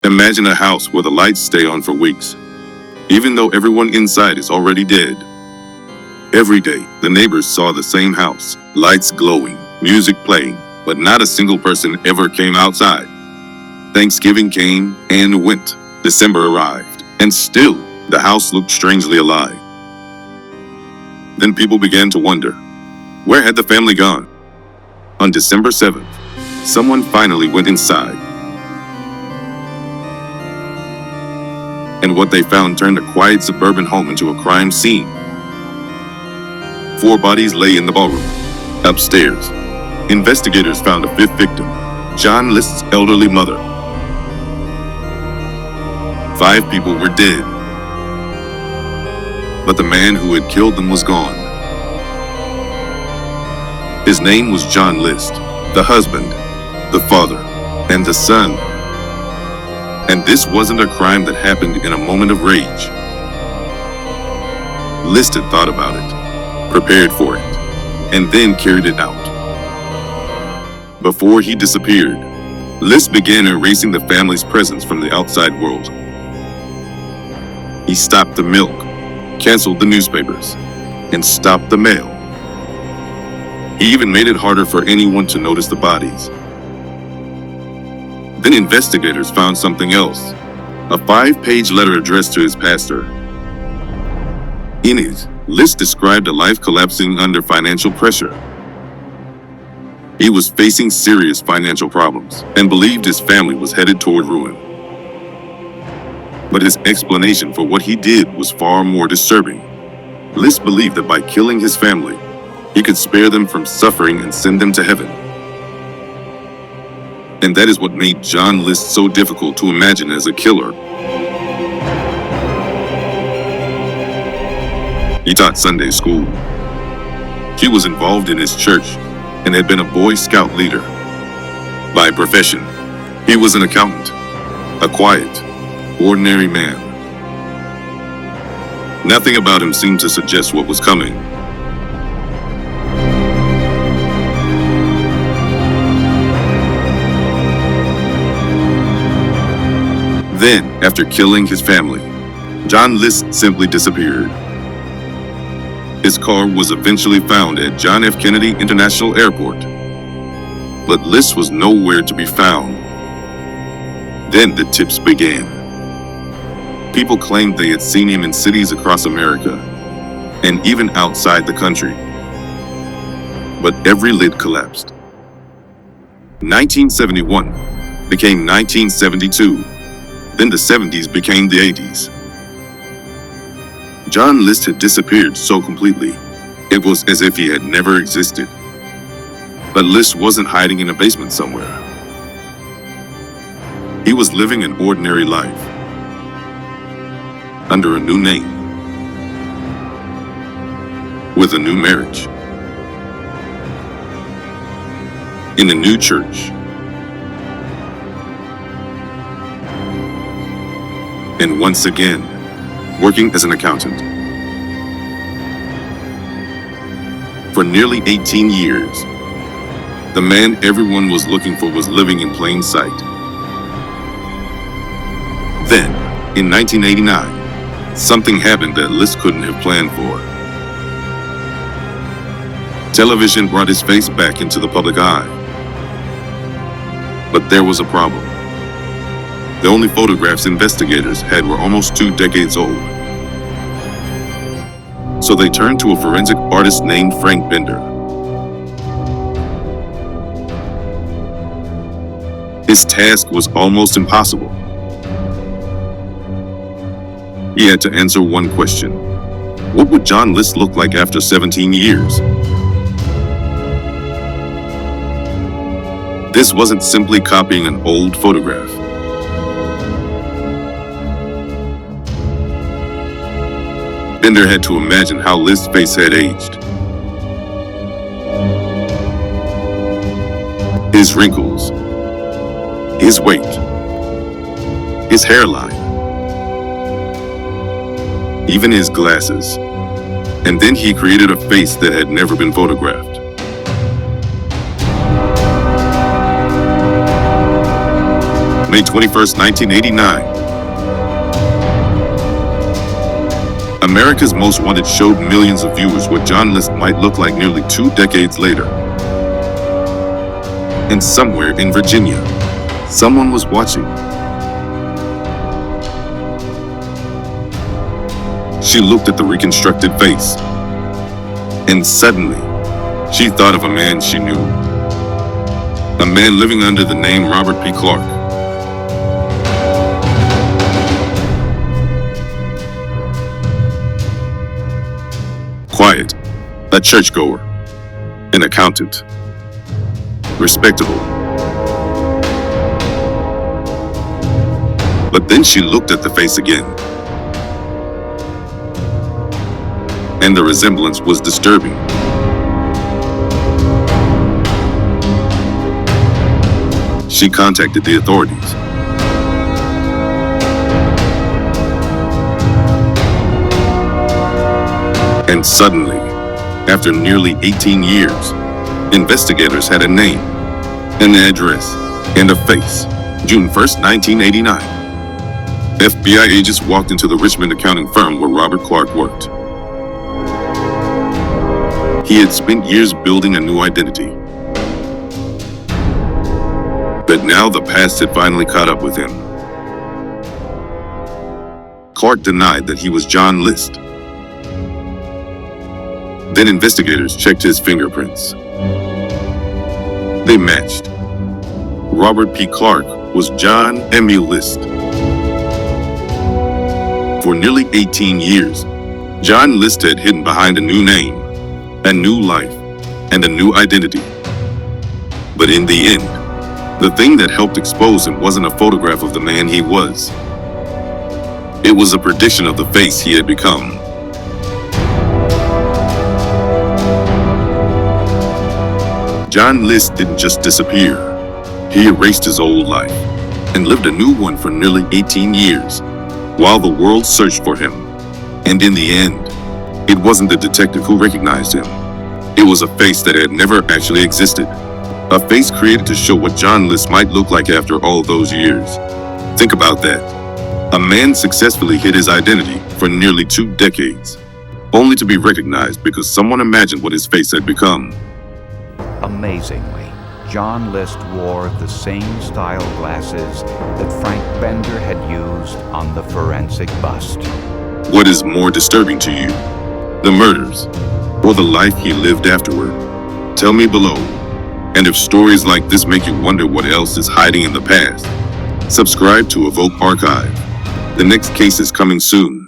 Imagine a house where the lights stay on for weeks, even though everyone inside is already dead. Every day, the neighbors saw the same house, lights glowing, music playing, but not a single person ever came outside. Thanksgiving came and went. December arrived, and still, the house looked strangely alive. Then people began to wonder, where had the family gone? On December 7th, someone finally went inside. And what they found turned a quiet suburban home into a crime scene. 4 bodies lay in the ballroom. Upstairs, investigators found a 5th victim, John List's elderly mother. 5 people were dead, but the man who had killed them was gone. His name was John List, the husband, the father, and the son. And this wasn't a crime that happened in a moment of rage. List had thought about it, prepared for it, and then carried it out. Before he disappeared, List began erasing the family's presence from the outside world. He stopped the milk, canceled the newspapers, and stopped the mail. He even made it harder for anyone to notice the bodies. Then investigators found something else, a 5-page letter addressed to his pastor. In it, List described a life collapsing under financial pressure. He was facing serious financial problems and believed his family was headed toward ruin. But his explanation for what he did was far more disturbing. List believed that by killing his family, he could spare them from suffering and send them to heaven. And that is what made John List so difficult to imagine as a killer. He taught Sunday school. He was involved in his church and had been a Boy Scout leader. By profession, he was an accountant, a quiet, ordinary man. Nothing about him seemed to suggest what was coming. Then, after killing his family, John List simply disappeared. His car was eventually found at John F. Kennedy International Airport, but List was nowhere to be found. Then the tips began. People claimed they had seen him in cities across America, and even outside the country. But every lid collapsed. 1971 became 1972. Then the 70s became the 80s. John List had disappeared so completely, it was as if he had never existed. But List wasn't hiding in a basement somewhere. He was living an ordinary life, under a new name, with a new marriage, in a new church, and once again, working as an accountant. For nearly 18 years, the man everyone was looking for was living in plain sight. Then, in 1989, something happened that List couldn't have planned for. Television brought his face back into the public eye. But there was a problem. The only photographs investigators had were almost 2 decades old. So they turned to a forensic artist named Frank Bender. His task was almost impossible. He had to answer one question. What would John List look like after 17 years? This wasn't simply copying an old photograph. Bender had to imagine how List's face had aged. His wrinkles, his weight, his hairline, even his glasses. And then he created a face that had never been photographed. May 21st, 1989. America's Most Wanted showed millions of viewers what John List might look like nearly 2 decades later. And somewhere in Virginia, someone was watching. She looked at the reconstructed face, and suddenly, she thought of a man she knew. A man living under the name Robert P. Clark. Quiet, a churchgoer, an accountant, respectable. But then she looked at the face again, and the resemblance was disturbing. She contacted the authorities. And suddenly, after nearly 18 years, investigators had a name, an address, and a face. June 1st, 1989. FBI agents walked into the Richmond accounting firm where Robert Clark worked. He had spent years building a new identity. But now the past had finally caught up with him. Clark denied that he was John List. Then investigators checked his fingerprints. They matched. Robert P. Clark was John Emil List. For nearly 18 years, John List had hidden behind a new name, a new life, and a new identity. But in the end, the thing that helped expose him wasn't a photograph of the man he was. It was a prediction of the face he had become. John List didn't just disappear. He erased his old life and lived a new one for nearly 18 years, while the world searched for him. And in the end, it wasn't the detective who recognized him. It was a face that had never actually existed. A face created to show what John List might look like after all those years. Think about that. A man successfully hid his identity for nearly 2 decades, only to be recognized because someone imagined what his face had become. Amazingly, John List wore the same style glasses that Frank Bender had used on the forensic bust. What is more disturbing to you? The murders, or the life he lived afterward? Tell me below. And if stories like this make you wonder what else is hiding in the past, subscribe to Evoke Archive. The next case is coming soon.